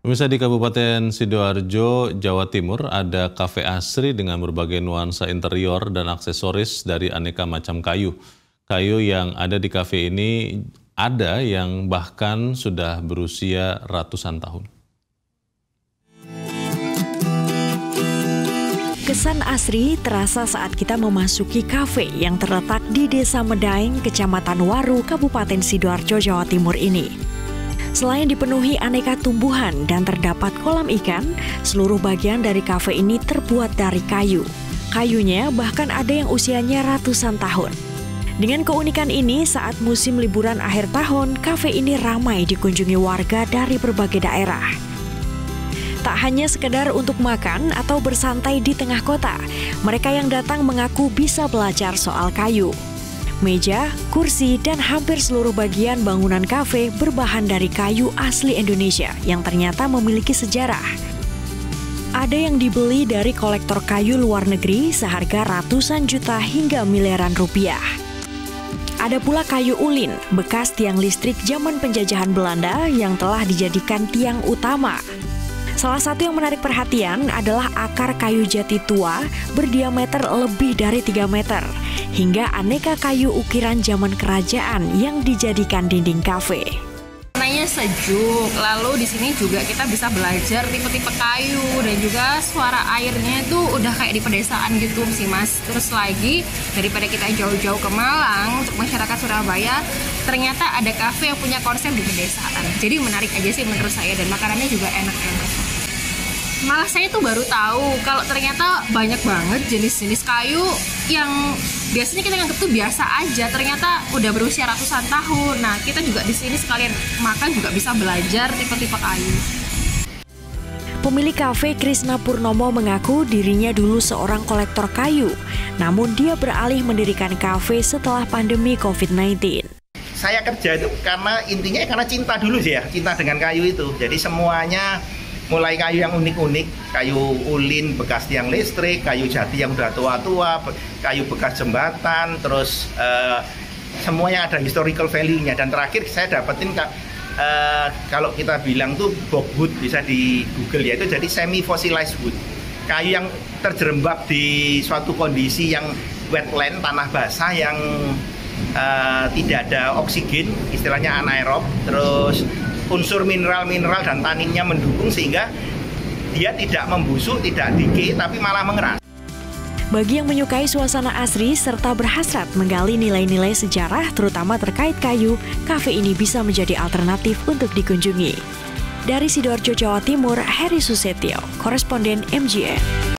Pemirsa, di Kabupaten Sidoarjo, Jawa Timur, ada kafe asri dengan berbagai nuansa interior dan aksesoris dari aneka macam kayu. Kayu yang ada di kafe ini ada yang bahkan sudah berusia ratusan tahun. Kesan asri terasa saat kita memasuki kafe yang terletak di Desa Medaeng, Kecamatan Waru, Kabupaten Sidoarjo, Jawa Timur ini. Selain dipenuhi aneka tumbuhan dan terdapat kolam ikan, seluruh bagian dari kafe ini terbuat dari kayu. Kayunya bahkan ada yang usianya ratusan tahun. Dengan keunikan ini, saat musim liburan akhir tahun, kafe ini ramai dikunjungi warga dari berbagai daerah. Tak hanya sekedar untuk makan atau bersantai di tengah kota, mereka yang datang mengaku bisa belajar soal kayu. Meja, kursi, dan hampir seluruh bagian bangunan kafe berbahan dari kayu asli Indonesia yang ternyata memiliki sejarah. Ada yang dibeli dari kolektor kayu luar negeri seharga ratusan juta hingga miliaran rupiah. Ada pula kayu ulin, bekas tiang listrik zaman penjajahan Belanda yang telah dijadikan tiang utama. Salah satu yang menarik perhatian adalah akar kayu jati tua berdiameter lebih dari 3 meter, hingga aneka kayu ukiran zaman kerajaan yang dijadikan dinding kafe. Warnanya sejuk, lalu di sini juga kita bisa belajar tipe-tipe kayu dan juga suara airnya itu udah kayak di pedesaan gitu sih Mas. Terus lagi daripada kita jauh-jauh ke Malang untuk masyarakat Surabaya, ternyata ada kafe yang punya konsep di pedesaan. Jadi menarik aja sih menurut saya dan makanannya juga enak-enak. Malah saya tuh baru tahu kalau ternyata banyak banget jenis-jenis kayu yang biasanya kita anggap tuh biasa aja, ternyata udah berusia ratusan tahun. Nah, kita juga di sini sekalian makan juga bisa belajar tipe-tipe kayu. Pemilik kafe Krisna Purnomo mengaku dirinya dulu seorang kolektor kayu, namun dia beralih mendirikan kafe setelah pandemi COVID-19. Saya kerja itu karena cinta dulu sih ya, cinta dengan kayu itu. Jadi semuanya mulai kayu yang unik-unik, kayu ulin bekas tiang listrik, kayu jati yang udah tua-tua, kayu bekas jembatan, terus semuanya ada historical value-nya. Dan terakhir saya dapetin kalau kita bilang tuh bogwood, bisa di Google ya, itu jadi semi fossilized wood. Kayu yang terjerembab di suatu kondisi yang wetland, tanah basah yang tidak ada oksigen, istilahnya anaerob, terus unsur mineral-mineral dan taninnya mendukung sehingga dia tidak membusuk, tidak decay, tapi malah mengeras. Bagi yang menyukai suasana asri serta berhasrat menggali nilai-nilai sejarah terutama terkait kayu, kafe ini bisa menjadi alternatif untuk dikunjungi. Dari Sidoarjo, Jawa Timur, Heri Susetio, koresponden MJN.